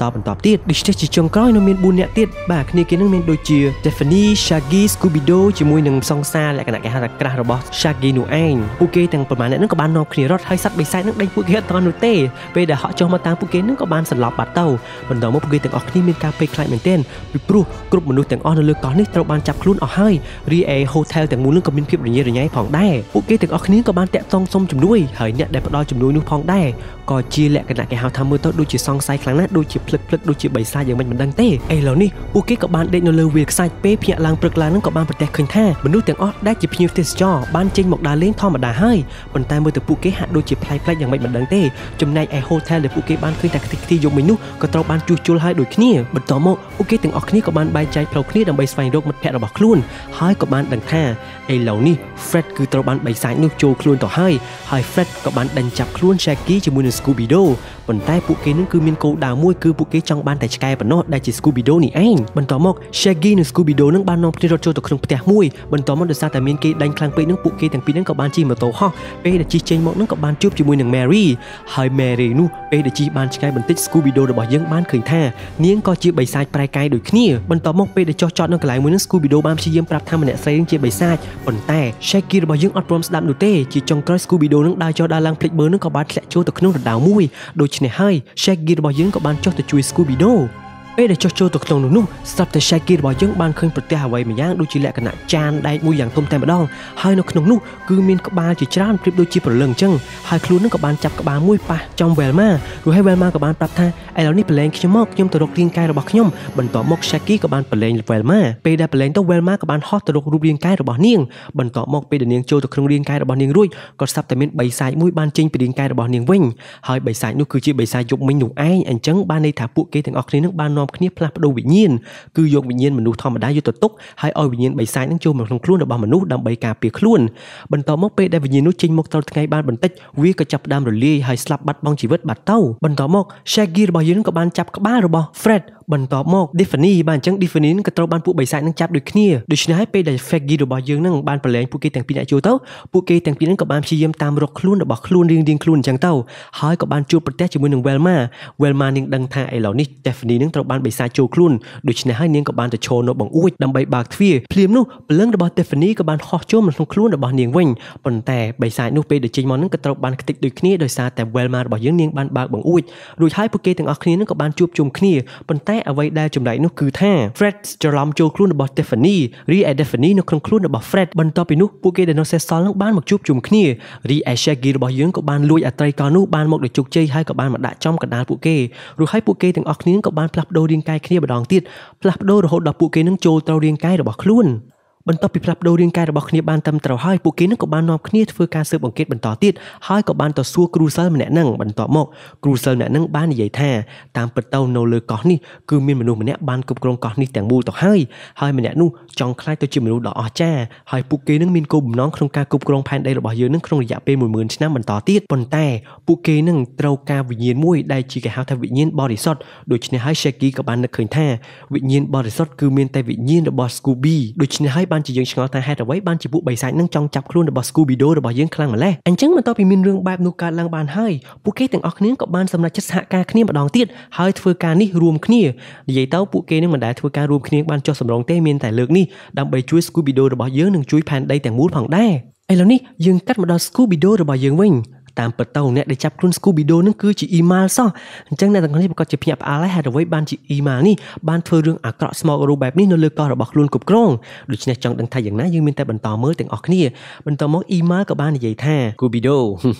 ទៀតដូច្នេះជាចុងក្រោយនៅមាន4នាក់ទៀតបាទគ្នាគេនឹងមានដូចជា Stephanie Shaggy Scooby-Doo ជាមួយនឹងសង្សារលក្ខណៈគេហៅថាក្រាស់របស់ Shaggy នោះឯងពួកគេទាំងប្រមាណអ្នកនឹងក៏បាននាំគ្នារត់ហើយសត្វបិសាចនឹងដេញពួកគេអត់ទាន់នោះទេពេលដែលហក់ចុះមកតាមពួកគេនឹងក៏បានសន្លប់បាត់ទៅបន្តមកពួកគេទាំងអស់គ្នាមានការភ័យខ្លាចមែនទែនពីព្រោះគ្រប់មនុស្សទាំងអស់នៅលើកោះនេះត្រូវបានចាប់ខ្លួនអស់ហើយរីឯ hotel ទាំងមូលនឹងក៏មានភាពរញ៉េរញ៉ៃផងដែរពួកគេទាំងអស់គ្នាក៏បានតាក់ទងសុំជំនួយហើយអ្នកដែលផ្ដល់ជំនួយនោះផងដែរក៏ជាលក្ខណៈគេហៅថាមើលទៅដូចជាសង្ស័យខ្លាំងណាស់ដូចជាភ្លឹកដូចជាបិសាចយ៉ាងមិនដឹងទេឥឡូវនេះពួកគេក៏បានដេកនៅលើវាលខ្សាច់ពេលភ្ញាក់ឡើងព្រឹកឡើងនឹងក៏បានប្រទះឃើញថាមនុស្សទាំងអស់ដែលជាភ្ញៀវទេសចរបានចេញមកដើរលេងធម្មតាហើយប៉ុន្តែមើលទៅពួកគេហាក់ដូចជាប្លែកយ៉ាងមិនដឹងទេចំណែកឯ hotel ដែលពួកគេបានឃើញតែខ្ទេចយកមិញនោះក៏ត្រូវបានជួសជុលហើយដូចគ្នាបន្តមកពួកគេទាំងអស់គ្នាក៏បានបែកចែកផ្លូវគ្នាដើម្បីស្វែងរកមិត្តភក្តិរបស់ខ្លួនហើយក៏បានដឹងថាឥឡូវនេះ Fred គឺត្រូវបានបិសាចនោះចូលខ្លួនទៅហើយ Fred ក៏បានដេញចាប់ខ្លួន Shaggy ជាមួយនឹង Scooby-Doo ប៉ុន្តែពួកគេនឹងគឺមានគោលដៅមួយគឺពួកគេចង់បានតែឆ្កែប៉ុណ្ណោះដែលជា Scooby-Doo នេះឯងបន្តមក Shaggy និង Scooby-Doo នឹងបាននាំគ្នារត់ចូលទៅក្នុងផ្ទះមួយបន្តមកដោយសារតែមានគេដេញខ្លាំងពេកនឹងពួកគេទាំងពីរនឹងក៏បានជិះម៉ូតូហោះពេលដែលជិះចេញមកនឹងក៏បានជួបជាមួយនឹង Mary ហើយ Mary នោះពេលដែលជិះបានឆ្កែបន្តិច Scooby-Doo របស់យើងបានឃើញថានាងក៏ជាបិសាចប្រែកាយដូចគ្នាបន្តមកពេលដែលចុះចតនៅកន្លែងមួយនឹង Scooby-Doo បានព្យាយាមប្រាប់ថាម្នាក់ស្រីនឹងជាបិសាចប៉ុន្តែ Shaggy របស់យើងអត់ព្រមស្ដាប់នោះទេជាចុងក្រោយ Scooby-Doo នឹងដើរចុះដើរឡើងភ្លេចមើលនឹងក៏បានធ្លាក់ចូលទៅក្នុងរណ្ដៅមួយដូច្នេះហើយ Shaggy របស់យើងក៏បានចុះទៅជួយ Scooby-Doo ពេលដែលចុះចូលទៅក្នុងនោះស្រាប់តែ Shaggy របស់យើងបានឃើញប្រទះអ្វីមួយយ៉ាងដូចជាលក្ខណៈចានដែកមួយយ៉ាងធំតែម្ដងហើយនៅក្នុងនោះគឺមានក្បាលជាច្រើនប្រៀបដូចជាព្រលឹងអញ្ចឹងហើយខ្លួននឹងក៏បានចាប់ក្បាលមួយប៉ះចំ Velma រួចហើយ Velma ក៏បានប្រាប់ថាឥឡូវនេះប្រឡែងខ្ញុំមកខ្ញុំទៅរករាងកាយរបស់ខ្ញុំបន្ទាប់មក Shaggy ក៏បានប្រឡែង Velma ពេលដែលប្រឡែងទៅ Velma ក៏បានហោះទៅរករូបរាងកាយរបស់នាងបន្ទាប់មកពេលដែលនាងចូលទៅក្នុងរាងកាយរបស់នាងរួចក៏ស្រាប់តែមានបិសាចមួយបានចេញពីរាងកាយរបស់នាងវិញហើយបិសាចនោះគឺជាបិសាចយប់មិញនោះឯងអញ្ចឹងបានន័យថាពួកគេទាំងអស់គ្នានឹងបាននាំគ្នាផ្លាស់ប្ដូរវិញ្ញាណគឺយកវិញ្ញាណមនុស្សធម្មតាយកទៅទុកហើយឲ្យវិញ្ញាណបិសាចនឹងចូលមកក្នុងខ្លួនរបស់មនុស្សដើម្បីការពារខ្លួនបន្តមកពេលដែលវិញ្ញាណនោះចេញមកទៅថ្ងៃបានបន្តិចវាក៏ចាប់ផ្ដើមរលាយហើយស្លាប់បាត់បង់ជីវិតបាត់ទៅបន្តមក Shaggy របស់យើងក៏បានចាប់ក្បាលរបស់ Fred បន្ទាប់មក Daphne បានអញ្ចឹង Daphne ក៏ត្រូវបានពួកបិសាចនឹងចាប់ដូចគ្នាដូច្នេះហើយពេលដែល Shaggy របស់យើងនឹងបានប្រឡែងពួកគេទាំងពីរនាក់ចូលទៅពួកគេទាំងពីរនឹងក៏បានព្យាយាមតាមរកខ្លួនរបស់ខ្លួនរៀងខ្លួនអញ្ចឹងទៅហើយក៏បានជួបប្រទះជាមួយនឹង Velma នាងដឹងថាឥឡូវនេះ Daphne នឹងត្រូវបានបិសាចចូលខ្លួនដូច្នេះហើយនាងក៏បានទៅឈរនៅបង្អួចដើម្បីបើកទ្វារភ្លាមនោះព្រលឹងរបស់ Daphne ក៏បានហោះចូលមកក្នុងខ្លួនរបស់នាងវិញប៉ុន្តែបិសាចនោះពេលដែលចេញមកនឹងក៏ត្រូវបានខ្ទេចដូចគ្នាដោយសារតែ Velma របស់យើងនាងបានបើកបង្អួចរួចហើយពួកគេទាំងអស់គ្នានឹងក៏បានជួបជុំគ្នាប៉ុន្តែអ្វីដែលចម្លែកនោះគឺថា Fred ច្រឡំចូលខ្លួនរបស់ Daphne រីឯ Daphne នៅក្នុងខ្លួនរបស់ Fred បន្ទាប់ពីនោះពួកគេដែលនៅសេសសល់នឹងបានមកជួបជុំគ្នារីឯ Shaggy របស់យើងក៏បានលួចអត្រីកោនោះបានមកដោយជោគជ័យហើយក៏បានមកដាក់ចំកណ្ដាលពួកគេរួចហើយពួកគេទាំងអស់គ្នាក៏បានផ្លាស់ប្ដូររាងកាយគ្នាម្ដងទៀតផ្លាស់ប្ដូររហូតដល់ពួកគេនឹងចូលត្រូវរាងកាយរបស់ខ្លួន បន្ទាប់ពីផ្លាស់ប្ដូររាងកាយរបស់គ្នាបានត្រឹមត្រូវហើយពួកគេនឹងក៏បាននាំគ្នាធ្វើការស៊ើបអង្កេតបន្តទៀតហើយក៏បានទៅសួរគ្រូសិលម្នាក់ហ្នឹងបន្ទាប់មកគ្រូសិលម្នាក់ហ្នឹងបាននិយាយថាតាមពិតទៅនៅលើកោះនេះគឺមានមនុស្សម្នាក់បានគ្រប់គ្រងកោះនេះទាំងមូលទៅហើយម្នាក់នោះចង់ខ្លាចទៅជាមនុស្សដ៏អស្ចារ្យហើយពួកគេនឹងមានគោលបំណងក្នុងការគ្រប់គ្រងផែនដីរបស់យើងនឹងក្នុងរយៈពេល 10000 ឆ្នាំបន្តទៀតប៉ុន្តែពួកគេនឹងត្រូវការវិញ្ញាណមួយដែលជាគេហៅថាវិញ្ញាណបរិសុទ្ធដូច្នេះហើយ Shaggy ក៏បាននឹកឃើញថាវិញ្ញាណបរិសុទ្ធគឺមានតែវិញ្ញាណរបស់ Scooby ដូច្នេះហើយបានជាយើងឆ្ងល់ថាហេតុអ្វីបានជាពួកបិសាចនឹងចង់ចាប់ខ្លួនរបស់ Scooby-Doo របស់យើងខ្លាំងម្ល៉េះអញ្ចឹងបន្ទាប់ពីមានរឿងបែបនោះកើតឡើងបានហើយពួកគេទាំងអស់គ្នាក៏បានសម្រេចចិត្តសហការគ្នាម្ដងទៀតហើយធ្វើការនេះរួមគ្នានិយាយទៅពួកគេនឹងមិនដែលធ្វើការរួមគ្នាបានចុះសម្រងទេមានតែលើកនេះដើម្បីជួយ Scooby-Doo របស់យើងនិងជួយផែនដីទាំងមូលផងដែរឥឡូវនេះយើងកាត់មកដល់ Scooby-Doo របស់យើងវិញតាមពិតទៅអ្នកដែលចាប់ខ្លួន Scooby-Doo នឹងគឺជា Email សោះអញ្ចឹងអ្នកទាំងនេះប្រកាសជាភ្ញាក់ផ្អើលហើយហេតុអ្វីបានជា Email នេះបានធ្វើរឿងអាក្រក់ស្មោករូបបែបនេះនៅលើកោះរបស់ខ្លួនគ្រប់គ្រងដូច្នេះចង់ដឹងថាយ៉ាងណាយើងមានតែបន្តមើលទាំងអស់គ្នាបន្តមក Email ក៏បាននិយាយថា Scooby-Doo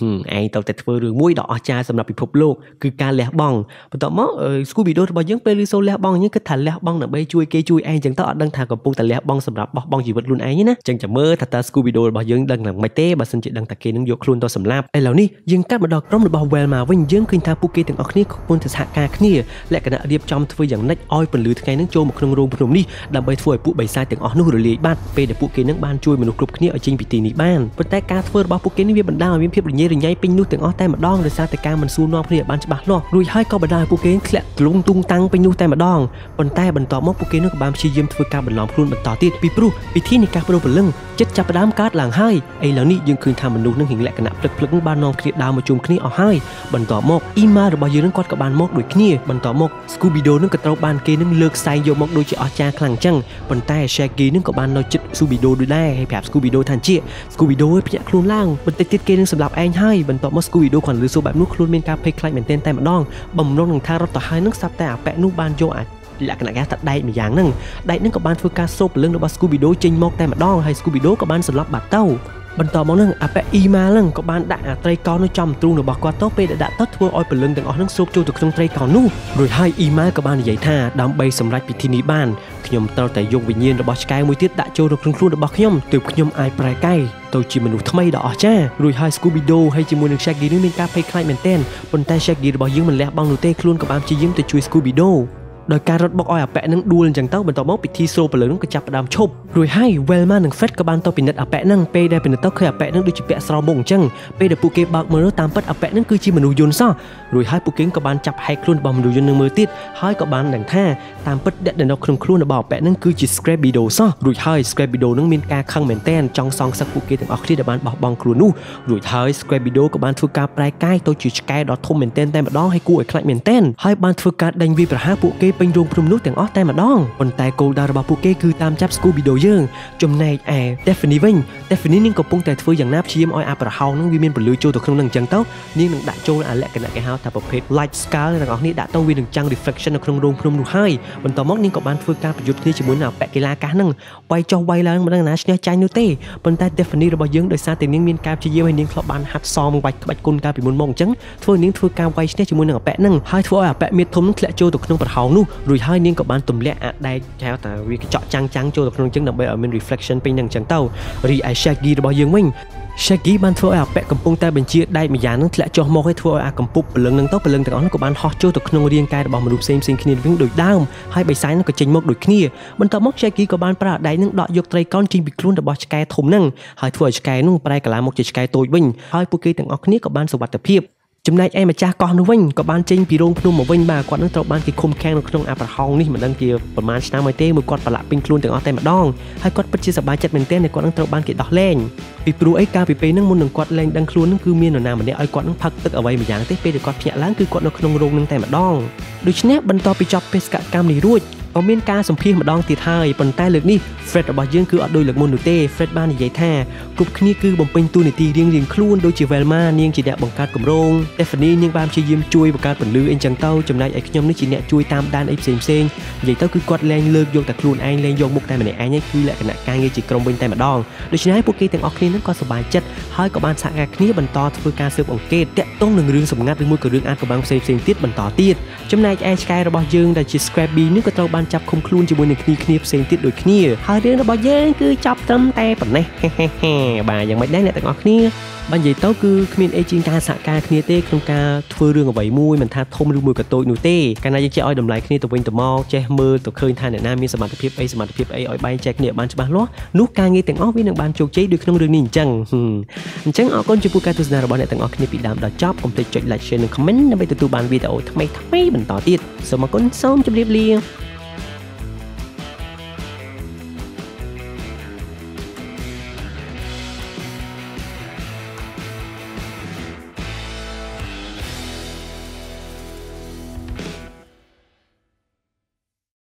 ឯងទៅតែធ្វើរឿងមួយដ៏អស្ចារ្យសម្រាប់ពិភពលោកគឺការលះបង់បន្តមក Scooby-Doo របស់យើងពេលឮសូរលះបង់យើងគិតថាលះបង់ដើម្បីជួយគេជួយឯងអញ្ចឹងទៅអត់ដឹងថាកំពុងតែលះបង់សម្រាប់បោះបង់ជីវិតខ្លួនឯងណាអញ្ចឹងចាំមើលថាតើ Scooby-Doo របស់យើងដឹងយ៉ាងម៉េចទេបើសិនជាដឹងថាគេនឹងយកខ្លួនទៅសម្លាប់ឥឡូវនេះយើងកាត់មកដល់ក្រុមរបស់ Velma វិញយើងឃើញថាពួកគេទាំងអស់គ្នាកំពុងតែសហការគ្នាលក្ខណៈរៀបចំធ្វើយ៉ាងណាឲ្យពន្លឺថ្ងៃនឹងចូលមកក្នុងរោងភ្នំនេះដើម្បីធ្វើឲ្យពួកបិសាចទាំងអស់នោះរលាយបាត់ពេលដែលពួកគេនឹងបានជួយមនុស្សគ្រប់គ្នាឲ្យចេញពីទីនេះបានប៉ុន្តែការធ្វើរបស់ពួកគេនេះវាបណ្ដាលឲ្យមានភាពរញ៉េរញ៉ៃពេញនោះទាំងអស់តែម្ដងដោយសារតែការមិនសួរនាំគ្នាបានច្បាស់លាស់រួចហើយក៏បណ្ដាលឲ្យពួកគេធ្លាក់ទ្រង់ទុងតាំងពេញនោះតែម្ដងប៉ុន្តែបន្ទាប់មកពួកគេនឹងក៏បានព្យាយាមធ្វើការបន្លំខ្លួនបន្តទៀតពីព្រោះពិធីនៃការបដូរព្រលឹងចិត្តចាប់ផ្ដើមកើតឡើងហើយឥឡូវនេះយើងឃើញថាមនុស្សនឹងរៀងលក្ខណៈភ្លឹកនឹងបាននាំគ្នាដើរមកជុំគ្នាអស់ហើយបន្ទាប់មក Email របស់យើងនឹងគាត់ក៏បានមកដូចគ្នាបន្ទាប់មក Scooby-Doo នឹងក៏ត្រូវបានគេនឹងលើកសែងយកមកដូចជាអស្ចារ្យខ្លាំងអញ្ចឹងប៉ុន្តែ Shaggy នឹងក៏បាននៅចិត្ត Scooby-Doo ដូចដែរហើយប្រាប់ Scooby-Doo ថាជា Scooby-Doo ភ្ញាក់ខ្លួនឡើងបន្តិចទៀតគេនឹងសម្លាប់ឯងហើយបន្ទាប់មក Scooby-Doo គាត់លឺសូរបែបនោះខ្លួនមានការភ័យខ្លាចមែនទែនតែម្ដងបំណងនឹងថារត់ទៅហើយនឹងស្រាប់តែអាប៉ែនោះបានយកលក្ខណៈគេថាដែកម្យ៉ាងហ្នឹងដែកហ្នឹងក៏បានធ្វើការសូបព្រលឹងរបស់ Scooby-Doo ចេញមកតែម្ដងហើយ Scooby-Doo ក៏បានសម្លាប់បាត់ទៅបន្តមកហ្នឹងអាប៉ែ Email ហ្នឹងក៏បានដាក់អាត្រីកោណនៅចំទ្រូងរបស់គាត់ទៅពេលដែលដាក់ទៅធ្វើឲ្យព្រលឹងទាំងអស់ហ្នឹងសូបចូលទៅក្នុងត្រីកោណនោះរួចហើយ Email ក៏បាននិយាយថាដើម្បីសម្រេចពិធីនេះបានខ្ញុំត្រូវតែយកវិញ្ញាណរបស់ឆ្កែមួយទៀតដាក់ចូលទៅក្នុងខ្លួនរបស់ខ្ញុំទើបខ្ញុំអាចប្រែកាយទៅជាមនុស្សថ្មីដ៏អស្ចារ្យរួចហើយ Scooby-Doo ហើយជាមួយនឹង Shaggy នឹងមានការភ័យខ្លាចមែនទែនប៉ុន្តែ Shaggy របស់យើងមិនលះបង់នោះទេខ្លួនក៏បានព្យាយាមទៅជួយ Scooby-Dooដោយការរត់បុកឲ្យអាប៉ែនឹងដួលអញ្ចឹងទៅបន្ទាប់មកពិធីសូរព្រលឹងនឹងក៏ចាប់ផ្ដើមឈប់រួចហើយ Velma និង Fred ក៏បានទៅពិនិត្យអាប៉ែនឹងពេលដែលពិនិត្យទៅឃើញអាប៉ែនឹងដូចជាពាក់ស្រោមមុខអញ្ចឹងពេលដែលពួកគេបើកមើលតាមពិតអាប៉ែនឹងគឺជាមនុស្សយន្តសោះរួចហើយពួកគេក៏បានចាប់ហែកខ្លួនរបស់មនុស្សយន្តនឹងមើលទៀតហើយក៏បានដឹងថាតាមពិតដែលនៅក្នុងខ្លួនរបស់អាប៉ែនឹងគឺជា Scrappy-Doo សោះរួចហើយ Scrappy-Doo នឹងមានការខឹងមែនទែនចង់សងសឹកពួកគេទាំងអស់គ្នាដែលបានបោះបង់ខ្លួននោះរួចហើយ Scrappy-Doo ក៏បានធ្វើការប្រែកាយទៅជាឆ្កែដ៏ធំមែនទែនតែម្ដងហើយគួរឲ្យខ្លាចមែនទែនហើយបានធ្វើការដេញវាយប្រហារពួកគេពេញរោងភ្នំនោះទាំងអស់តែម្ដងប៉ុន្តែគោលដៅរបស់ពួកគេគឺតាមចាប់ Scooby-Doo យើងចំណែកឯ Daphne វិញ Daphne នាងកំពុងតែធ្វើយ៉ាងណាព្យាយាមឲ្យអាប្រហោងនឹងវាមានពលឺចូលទៅក្នុងនឹងអញ្ចឹងទៅនាងនឹងដាក់ចូលអាលក្ខណៈគេហៅថាប្រភេទ light skull ទាំងអស់នេះដាក់ទៅវានឹងចាំង reflection នៅក្នុងរោងភ្នំនោះហើយបន្តមកនាងក៏បានធ្វើការប្រយុទ្ធគ្នាជាមួយនឹងអាប៉ែកីឡាកាសនឹងវាយចុះវាយឡើងមិនដឹងណាឈ្នះចាញ់នោះទេប៉ុន្តែ Daphne របស់យើងដោយសារតែនាងមានការព្យាយាមឲ្យនាងធ្លាប់បានហាត់សមវាយក្បាច់គុណកាលពីមុនមកអញ្ចឹងធ្វើនាងធ្វើការវាយឈ្នះជាមួយនឹងអាប៉ែនឹងហើយធ្វើឲ្យអាប៉ែមាឌធំនឹងធ្លាក់ចូលទៅក្នុងប្រហោងនោះរួចហើយនាងក៏បានទម្លាក់អាដែកហៅថាវាកញ្ចក់ចាំងចូលទៅក្នុងអញ្ចឹងដើម្បីឲ្យមាន reflection ពេញនឹងអញ្ចឹងទៅរីឯ Shaggy របស់យើងវិញ Shaggy បានធ្វើឲ្យអាប៉ែកំពុងតែបញ្ជាដែកម្យ៉ាងនឹងធ្លាក់ចុះមកឲ្យធ្វើឲ្យអាកំពុបព្រលឹងនឹងទៅព្រលឹងទាំងអស់នោះក៏បានហោះចូលទៅក្នុងរាងកាយរបស់មនុស្សផ្សេងគ្នាវិញដូចដើមហើយបិសាចនឹងក៏ចេញមកដូចគ្នាបន្ទាប់មក Shaggy ក៏បានប្រើដែកនឹងដកយកត្រីកោណចេញពីខ្លួនរបស់ឆ្កែធំនឹងហើយធ្វើឲ្យឆ្កែនោះប្រែកាឡាមកជាឆ្កែតូចវិញហើយពួកគេទាំងអស់គ្នាក៏បានសុវត្ថិភាពចំណែកឯម្ចាស់កោះនោះវិញក៏បានចេញពីរោងភ្នំមកវិញបាទគាត់នឹងត្រូវបានគេឃុំឃាំងនៅក្នុងអាប្រហោងនេះមិនដឹងជាប្រមាណឆ្នាំហើយទេមួយគាត់ប្រឡាក់ពេញខ្លួនទាំងអស់តែម្ដងហើយគាត់ពិតជាសប្បាយចិត្តមែនទែនដែលគាត់នឹងត្រូវបានគេដោះលែងពីព្រោះអីកាលពីពេលហ្នឹងមុននឹងគាត់លែងដឹងខ្លួនហ្នឹងគឺមាននរណាម្នាក់ឲ្យគាត់នឹងផឹកទឹកអ្វីម្យ៉ាងទេពេលដែលគាត់ភ្ញាក់ឡើងគឺគាត់នៅក្នុងរោងហ្នឹងតែម្ដងដូច្នេះបន្ទាប់ពីចប់បេសកកម្មនេះរួចក៏មានការសម្ភាសម្ដងទៀតហើយប៉ុន្តែលើកនេះ Fred របស់យើងគឺអត់ដូចលើកមុននោះទេ Fred បាននិយាយថាគ្រប់គ្នាគឺបំពេញតួនាទីរៀងៗខ្លួនដូចជា Velma នាងជាអ្នកបង្កើតគម្រោង Daphne នាងបានព្យាយាមជួយបង្កើតពន្លឺអីចឹងទៅចំណែកឯខ្ញុំនេះជាអ្នកជួយតាមដានអីផ្សេងនិយាយទៅគឺគាត់លែងលើកយកតែខ្លួនឯងលែងយកមុខតែម្នាក់ឯងឯងគឺលក្ខណៈការងារជាក្រុមវិញតែម្ដងដូច្នេះពួកគេទាំងអស់គ្នានឹងក៏សប្បាយចិត្តហើយក៏បានសហការគ្នាបន្តធ្វើការស៊ើបអង្កេតតាក់ទងនឹងរឿងសម្ងាត់ឬមួយក៏រឿងអាថ៌កំបាំងផ្សេងទៀតបន្តទៀតចំណែកឯឆ្កែរបស់យើងដែលជា Scrappy នេះក៏ត្រូវបាន ចាប់ឃុំខ្លួនជាមួយនឹងគ្នាផ្សេងទៀតដូចគ្នាហើយរឿងរបស់យើងគឺចាប់ត្រឹមតែប៉ុណ្ណេះបាទយ៉ាងម៉េចដែរអ្នកទាំងអស់គ្នាបាននិយាយទៅគឺគ្មានអីជាងការសហការគ្នាទេក្នុងការធ្វើរឿងអ្វីមួយមិនថាធំឬមួយក៏តូចនោះទេកាលណាយើងចេះឲ្យតម្លៃគ្នាទៅវិញទៅមកចេះមើលទៅឃើញថាអ្នកណាមានសមត្ថភាពអីឲ្យបែងចែកគ្នាបានច្បាស់លាស់នោះការងារទាំងអស់វានឹងបានជោគជ័យដូចក្នុងរឿងនេះអញ្ចឹងអរគុណចំពោះការទស្សនារបស់អ្នកទាំងអស់គ្នាពីដើមដល់ចប់កុំភ្លេចចុច like share និង comment ដើម្បីទទួលបានវីដេអូថ្មីៗបន្តទៀតសូមអរគុណសូមជម្រាបលា